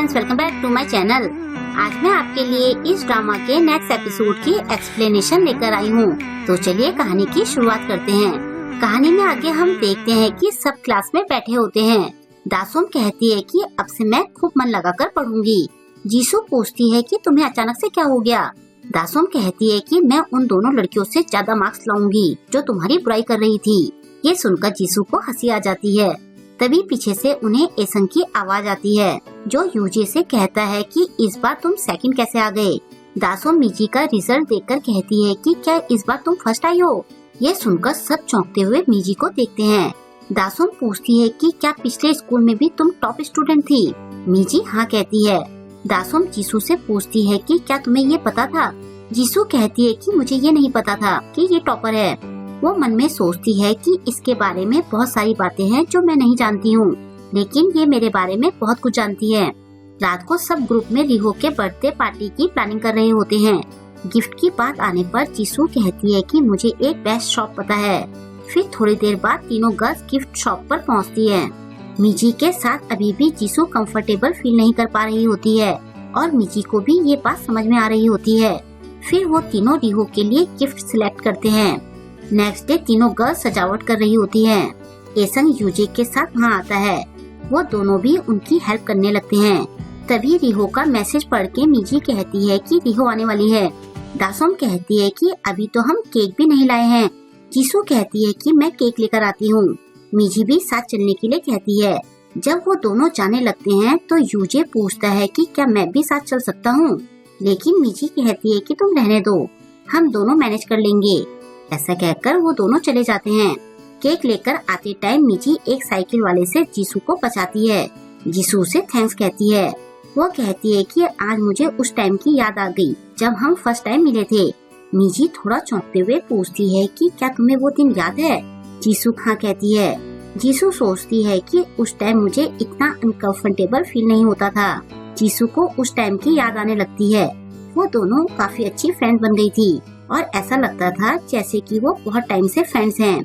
Friends, welcome back to my channel. आज मैं आपके लिए इस ड्रामा के नेक्स्ट एपिसोड की एक्सप्लेनेशन लेकर आई हूँ। तो चलिए कहानी की शुरुआत करते हैं। कहानी में आगे हम देखते हैं कि सब क्लास में बैठे होते हैं। दासोम कहती है कि अब से मैं खूब मन लगाकर पढ़ूंगी। जीसू पूछती है कि तुम्हें अचानक से क्या हो गया। दासोम कहती है कि मैं उन दोनों लड़कियों से ज्यादा मार्क्स लाऊंगी जो तुम्हारी बुराई कर रही थी। ये सुनकर जीसू को हंसी आ जाती है। तभी पीछे से उन्हें एसंग की आवाज आती है जो यूजे से कहता है कि इस बार तुम सेकंड कैसे आ गए। दासोम मीजी का रिजल्ट देखकर कहती है कि क्या इस बार तुम फर्स्ट आई हो। ये सुनकर सब चौंकते हुए मीजी को देखते हैं। दासोम पूछती है कि क्या पिछले स्कूल में भी तुम टॉप स्टूडेंट थी। मीजी हाँ कहती है। दासोम जीसू से पूछती है कि क्या तुम्हें ये पता था। जीसू कहती है कि मुझे ये नहीं पता था कि ये टॉपर है। वो मन में सोचती है कि इसके बारे में बहुत सारी बातें हैं जो मैं नहीं जानती हूँ, लेकिन ये मेरे बारे में बहुत कुछ जानती है। रात को सब ग्रुप में रिहो के बर्थडे पार्टी की प्लानिंग कर रहे होते हैं। गिफ्ट की बात आने पर जीसू कहती है कि मुझे एक बेस्ट शॉप पता है। फिर थोड़ी देर बाद तीनों गर्ल्स गिफ्ट शॉप पर पहुँचती है। मीजी के साथ अभी भी जीसू कंफर्टेबल फील नहीं कर पा रही होती है और मीजी को भी ये बात समझ में आ रही होती है। फिर वो तीनों रिहो के लिए गिफ्ट सिलेक्ट करते हैं। नेक्स्ट डे तीनों गर्ल्स सजावट कर रही होती हैं। एसंग यूजे के साथ वहाँ आता है। वो दोनों भी उनकी हेल्प करने लगते हैं। तभी रिहो का मैसेज पढ़ के मीजी कहती है कि रिहो आने वाली है। दासोम कहती है कि अभी तो हम केक भी नहीं लाए हैं। जीसू कहती है कि मैं केक लेकर आती हूँ। मीजी भी साथ चलने के लिए कहती है। जब वो दोनों जाने लगते हैं तो यूजे पूछता है कि क्या मैं भी साथ चल सकता हूँ, लेकिन मीजी कहती है कि तुम रहने दो, हम दोनों मैनेज कर लेंगे। ऐसा कहकर वो दोनों चले जाते हैं। केक लेकर आते टाइम मीजी एक साइकिल वाले से जीसू को बचाती है। जीसू से थैंक्स कहती है। वो कहती है कि आज मुझे उस टाइम की याद आ गई जब हम फर्स्ट टाइम मिले थे। मीजी थोड़ा चौंकते हुए पूछती है कि क्या तुम्हें वो दिन याद है। जीसू हाँ कहती है। जीसू सोचती है कि उस टाइम मुझे इतना अनकंफर्टेबल फील नहीं होता था। जीसू को उस टाइम की याद आने लगती है। वो दोनों काफी अच्छी फ्रेंड बन गई थी और ऐसा लगता था जैसे कि वो बहुत टाइम से फ्रेंड्स हैं।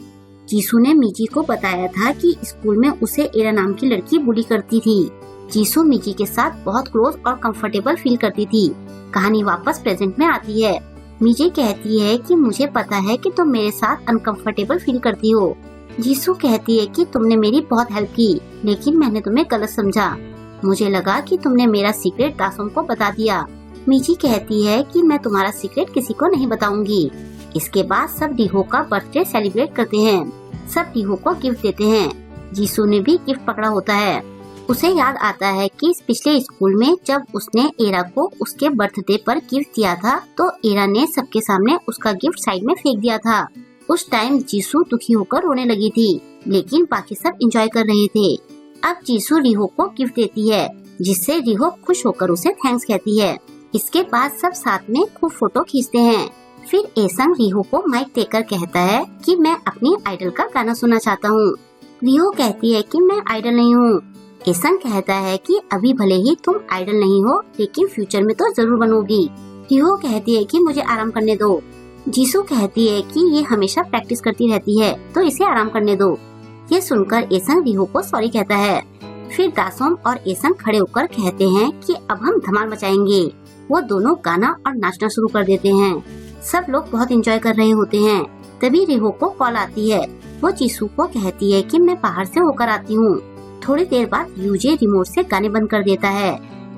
जीसू ने मीजी को बताया था कि स्कूल में उसे एरा नाम की लड़की बुली करती थी। जीसू मीजी के साथ बहुत क्लोज और कंफर्टेबल फील करती थी। कहानी वापस प्रेजेंट में आती है। मीजी कहती है कि मुझे पता है कि तुम मेरे साथ अनकंफर्टेबल फील करती हो। जीसू कहती है कि तुमने मेरी बहुत हेल्प की, लेकिन मैंने तुम्हें गलत समझा। मुझे लगा कि तुमने मेरा सीक्रेट दासोम को बता दिया। मीजी कहती है कि मैं तुम्हारा सीक्रेट किसी को नहीं बताऊंगी। इसके बाद सब रिहो का बर्थडे सेलिब्रेट करते हैं। सब रिहो को गिफ्ट देते हैं। जीसू ने भी गिफ्ट पकड़ा होता है। उसे याद आता है कि पिछले स्कूल में जब उसने एरा को उसके बर्थडे पर गिफ्ट दिया था तो एरा ने सबके सामने उसका गिफ्ट साइड में फेंक दिया था। उस टाइम जीसू दुखी होकर रोने लगी थी, लेकिन बाकी सब एंजॉय कर रहे थे। अब जीसू रिहो को गिफ्ट देती है, जिससे रिहो खुश होकर उसे थैंक्स कहती है। इसके बाद सब साथ में खूब फोटो खींचते हैं। फिर एसंग रिहो को माइक देकर कहता है कि मैं अपनी आइडल का गाना सुनना चाहता हूँ। रिहो कहती है कि मैं आइडल नहीं हूँ। एसंग कहता है कि अभी भले ही तुम आइडल नहीं हो, लेकिन फ्यूचर में तो जरूर बनोगी। रिहो कहती है कि मुझे आराम करने दो। जीसू कहती है कि ये हमेशा प्रैक्टिस करती रहती है, तो इसे आराम करने दो। ये सुनकर एसंग रिहो को सॉरी कहता है। फिर दासोम और एसंग खड़े होकर कहते हैं कि अब हम धमाल मचाएंगे। वो दोनों गाना और नाचना शुरू कर देते हैं। सब लोग बहुत एंजॉय कर रहे होते हैं। तभी रिहो को कॉल आती है। वो जीसू को कहती है कि मैं बाहर से होकर आती हूँ। थोड़ी देर बाद यूजे रिमोट से गाने बंद कर देता है।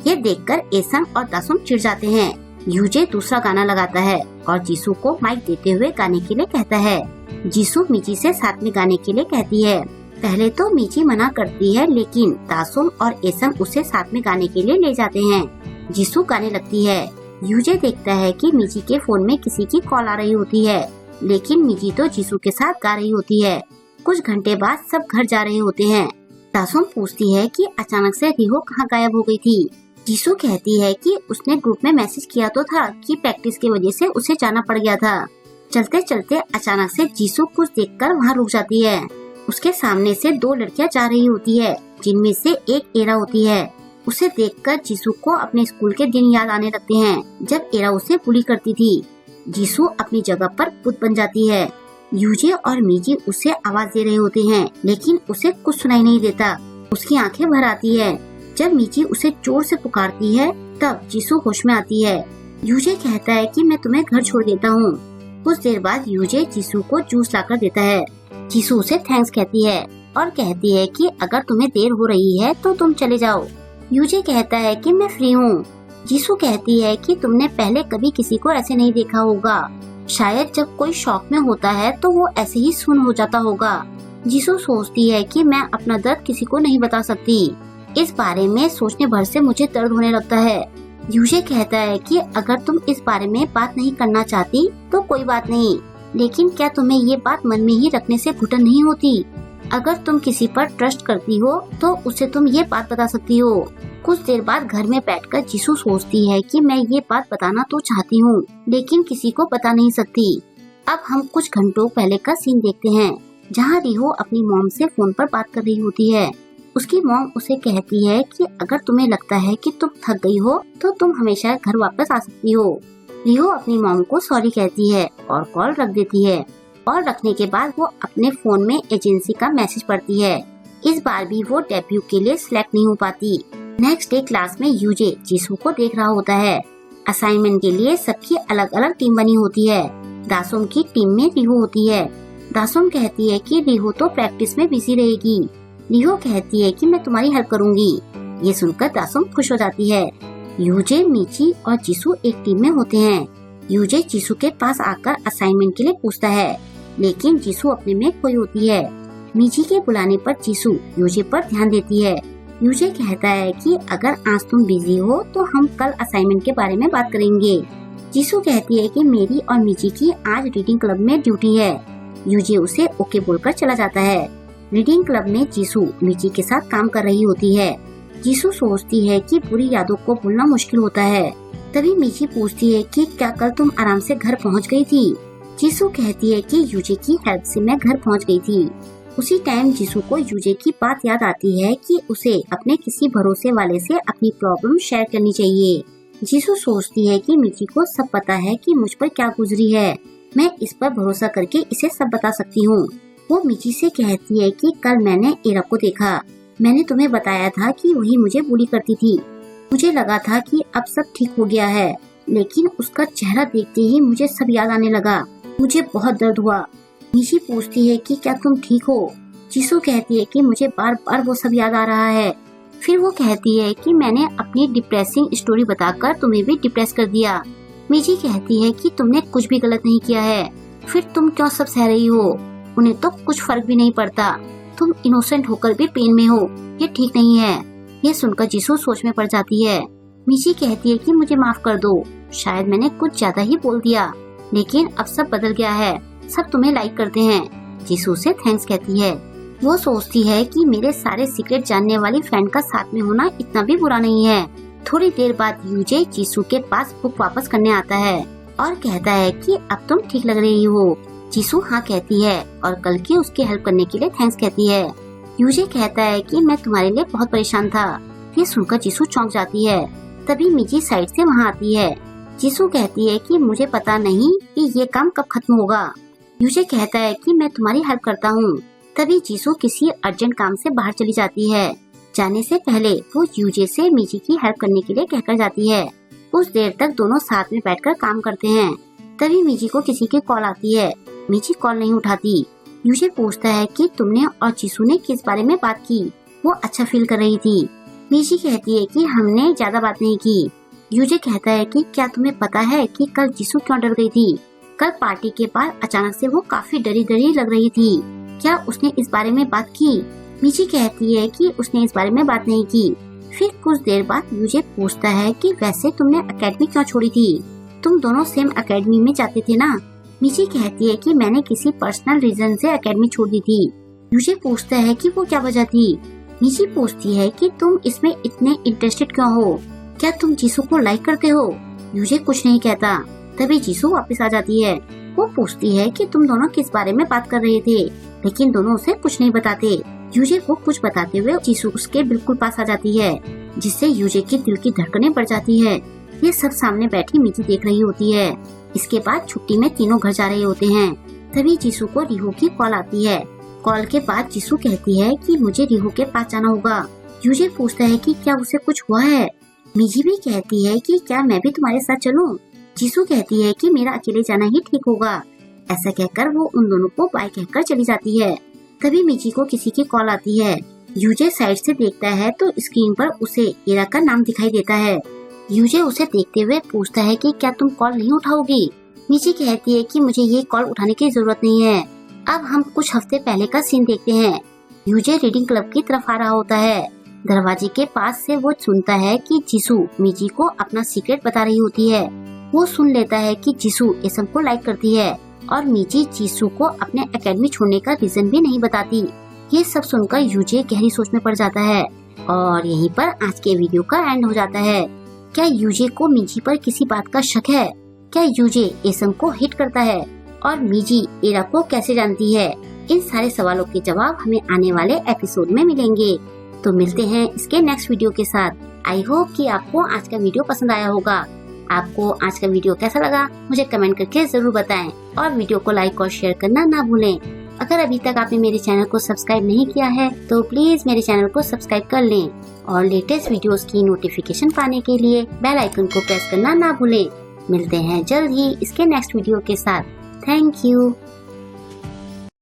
ये देखकर एसंग और दासोम चिढ़ जाते हैं। यूजे दूसरा गाना लगाता है और जीसू को माइक देते हुए गाने के लिए कहता है। जीसू मीजी से साथ में गाने के लिए कहती है। पहले तो मीजी मना करती है, लेकिन दासोम और एसंग उसे साथ में गाने के लिए ले जाते हैं। जीसू गाने लगती है। यूजे देखता है कि मीजी के फोन में किसी की कॉल आ रही होती है, लेकिन मीजी तो जीसू के साथ गा रही होती है। कुछ घंटे बाद सब घर जा रहे होते हैं। दासोम पूछती है कि अचानक से रिहो कहाँ गायब हो गई थी। जीसू कहती है कि उसने ग्रुप में मैसेज किया तो था कि प्रैक्टिस की वजह से उसे जाना पड़ गया था। चलते चलते अचानक से जीसू कुछ देखकर वहाँ रुक जाती है। उसके सामने से दो लड़कियाँ जा रही होती है, जिनमें से एक एरा होती है। उसे देखकर जीसू को अपने स्कूल के दिन याद आने लगते हैं जब एरा उसे बुली करती थी। जीसू अपनी जगह पर खुद बन जाती है। यूजे और मीजी उसे आवाज दे रहे होते हैं, लेकिन उसे कुछ सुनाई नहीं देता। उसकी आंखें भर आती है। जब मीची उसे जोर से पुकारती है तब जीसू होश में आती है। यूजे कहता है कि मैं तुम्हें घर छोड़ देता हूँ। कुछ देर बाद यूजे जीसू को जूस लाकर देता है। जीसू उसे थैंक्स कहती है और कहती है कि अगर तुम्हें देर हो रही है तो तुम चले जाओ। यूजे कहता है कि मैं फ्री हूँ। जीसू कहती है कि तुमने पहले कभी किसी को ऐसे नहीं देखा होगा, शायद जब कोई शॉक में होता है तो वो ऐसे ही सुन्न हो जाता होगा। जीसू सोचती है कि मैं अपना दर्द किसी को नहीं बता सकती, इस बारे में सोचने भर से मुझे दर्द होने लगता है। यूजे कहता है कि अगर तुम इस बारे में बात नहीं करना चाहती तो कोई बात नहीं, लेकिन क्या तुम्हें ये बात मन में ही रखने से घुटन नहीं होती? अगर तुम किसी पर ट्रस्ट करती हो तो उसे तुम ये बात बता सकती हो। कुछ देर बाद घर में बैठकर जीसू सोचती है कि मैं ये बात बताना तो चाहती हूँ, लेकिन किसी को बता नहीं सकती। अब हम कुछ घंटों पहले का सीन देखते हैं, जहाँ रिहो अपनी मॉम से फोन पर बात कर रही होती है। उसकी मॉम उसे कहती है कि अगर तुम्हें लगता है कि तुम थक गई हो तो तुम हमेशा घर वापस आ सकती हो। रिहो अपनी मॉम को सॉरी कहती है और कॉल रख देती है, और रखने के बाद वो अपने फोन में एजेंसी का मैसेज पढ़ती है। इस बार भी वो डेब्यू के लिए सिलेक्ट नहीं हो पाती। नेक्स्ट डे क्लास में यूजे जीसू को देख रहा होता है। असाइनमेंट के लिए सबकी अलग अलग टीम बनी होती है। दासोम की टीम में रिहो होती है। दासोम कहती है कि रिहो तो प्रैक्टिस में बिजी रहेगी। रिहो कहती है कि मैं तुम्हारी हेल्प करूंगी। ये सुनकर दासोम खुश हो जाती है। यूजे, मीची और जीसू एक टीम में होते हैं। यूजे जीसू के पास आकर असाइनमेंट के लिए पूछता है, लेकिन जीसू अपने में खोई होती है। मीची के बुलाने पर जीसू यूजे पर ध्यान देती है। यूजे कहता है कि अगर आज तुम बिजी हो तो हम कल असाइनमेंट के बारे में बात करेंगे। जीसू कहती है कि मेरी और मीची की आज रीडिंग क्लब में ड्यूटी है। यूजे उसे ओके बोलकर चला जाता है। रीडिंग क्लब में जीसू मीची के साथ काम कर रही होती है। जीसू सोचती है कि बुरी यादों को भूलना मुश्किल होता है। तभी मीची पूछती है कि क्या कल तुम आराम से घर पहुंच गई थी? जीसू कहती है कि यूजे की हेल्प से मैं घर पहुंच गई थी। उसी टाइम जीसू को यूजे की बात याद आती है कि उसे अपने किसी भरोसे वाले से अपनी प्रॉब्लम शेयर करनी चाहिए। जीसू सोचती है कि मीची को सब पता है कि मुझ पर क्या गुजरी है, मैं इस पर भरोसा करके इसे सब बता सकती हूँ। वो मीची से कहती है कि कल मैंने एरा को देखा। मैंने तुम्हें बताया था कि वही मुझे बुली करती थी। मुझे लगा था कि अब सब ठीक हो गया है, लेकिन उसका चेहरा देखते ही मुझे सब याद आने लगा। मुझे बहुत दर्द हुआ। मीची पूछती है कि क्या तुम ठीक हो? जीसू कहती है कि मुझे बार बार वो सब याद आ रहा है। फिर वो कहती है कि मैंने अपनी डिप्रेसिंग स्टोरी बताकर तुम्हें भी डिप्रेस कर दिया। मीची कहती है कि तुमने कुछ भी गलत नहीं किया है, फिर तुम क्यों सब सह रही हो? उन्हें तो कुछ फर्क भी नहीं पड़ता। तुम इनोसेंट होकर भी पेन में हो, ये ठीक नहीं है। ये सुनकर जीसू सोच में पड़ जाती है। मीची कहती है कि मुझे माफ कर दो, शायद मैंने कुछ ज्यादा ही बोल दिया, लेकिन अब सब बदल गया है, सब तुम्हें लाइक करते हैं। जीसू से थैंक्स कहती है। वो सोचती है कि मेरे सारे सीक्रेट जानने वाली फ्रेंड का साथ में होना इतना भी बुरा नहीं है। थोड़ी देर बाद यूजे जीसू के पास बुक वापस करने आता है और कहता है कि अब तुम ठीक लग रही हो। जीसू हाँ कहती है और कल की उसकी हेल्प करने के लिए थैंक्स कहती है। यूजे कहता है कि मैं तुम्हारे लिए बहुत परेशान था। ये सुनकर जीसू चौंक जाती है। तभी मीची साइड से वहाँ आती है। जीसू कहती है कि मुझे पता नहीं कि ये काम कब खत्म होगा। यूजे कहता है कि मैं तुम्हारी हेल्प करता हूँ। तभी जीसू किसी अर्जेंट काम से बाहर चली जाती है। जाने से पहले वो यूजे से मीची की हेल्प करने के लिए कहकर जाती है। कुछ देर तक दोनों साथ में बैठकर काम करते हैं। तभी मीची को किसी की कॉल आती है। मीची कॉल नहीं उठाती। यूजे पूछता है कि तुमने और जीसू ने किस बारे में बात की? वो अच्छा फील कर रही थी। मीची कहती है कि हमने ज्यादा बात नहीं की। यूजे कहता है कि क्या तुम्हें पता है कि कल जीसू क्यों डर गई थी? कल पार्टी के बाद अचानक से वो काफी डरी डरी लग रही थी। क्या उसने इस बारे में बात की? मीची कहती है कि उसने इस बारे में बात नहीं की। फिर कुछ देर बाद यूजे पूछता है कि वैसे तुमने एकेडमी क्यों छोड़ी थी? तुम दोनों सेम एकेडमी में जाते थे ना? मीची कहती है कि मैंने किसी पर्सनल रीजन से एकेडमी छोड़ दी थी। यूजे पूछता है कि वो क्या वजह थी? मीची पूछती है कि तुम इसमें इतने इंटरेस्टेड क्यों हो? क्या तुम जीसू को लाइक करते हो? यूजे कुछ नहीं कहता। तभी जीसू वापस आ जाती है। वो पूछती है कि तुम दोनों किस बारे में बात कर रहे थे, लेकिन दोनों उसे कुछ नहीं बताते। यूजे को कुछ बताते हुए जीसू उसके बिल्कुल पास आ जाती है, जिससे यूजे की दिल की धड़कनें बढ़ जाती है। ये सब सामने बैठी मीची देख रही होती है। इसके बाद छुट्टी में तीनों घर जा रहे होते हैं। तभी जीसू को रिहो की कॉल आती है। कॉल के बाद जीसू कहती है कि मुझे रिहो के पास जाना होगा। यूजे पूछता है कि क्या उसे कुछ हुआ है। मीजी भी कहती है कि क्या मैं भी तुम्हारे साथ चलूं? जीसू कहती है कि मेरा अकेले जाना ही ठीक होगा। ऐसा कहकर वो उन दोनों को बाय कहकर चली जाती है। तभी मीजी को किसी की कॉल आती है। यूजे साइड से देखता है तो स्क्रीन पर उसे इरा का नाम दिखाई देता है। यूजे उसे देखते हुए पूछता है कि क्या तुम कॉल नहीं उठाओगी? मीजी कहती है कि मुझे ये कॉल उठाने की जरूरत नहीं है। अब हम कुछ हफ्ते पहले का सीन देखते हैं। यूजे रीडिंग क्लब की तरफ आ रहा होता है। दरवाजे के पास से वो सुनता है कि जीसू मीजी को अपना सीक्रेट बता रही होती है। वो सुन लेता है कि जीसू एसम को लाइक करती है और मीजी जीसू को अपने एकेडमी छोड़ने का रीजन भी नहीं बताती। ये सब सुनकर यूजे गहरी सोच में पड़ जाता है और यहीं पर आज के वीडियो का एंड हो जाता है। क्या यूजे को मीजी पर किसी बात का शक है? क्या यूजे एसम को हिट करता है? और मीजी इरा को कैसे जानती है? इन सारे सवालों के जवाब हमें आने वाले एपिसोड में मिलेंगे। तो मिलते हैं इसके नेक्स्ट वीडियो के साथ। आई होप कि आपको आज का वीडियो पसंद आया होगा। आपको आज का वीडियो कैसा लगा मुझे कमेंट करके जरूर बताएं और वीडियो को लाइक और शेयर करना ना भूलें। अगर अभी तक आपने मेरे चैनल को सब्सक्राइब नहीं किया है तो प्लीज मेरे चैनल को सब्सक्राइब कर लें और लेटेस्ट वीडियोस की नोटिफिकेशन पाने के लिए बेल आइकन को प्रेस करना ना भूलें। मिलते हैं जल्द ही इसके नेक्स्ट वीडियो के साथ। Thank you.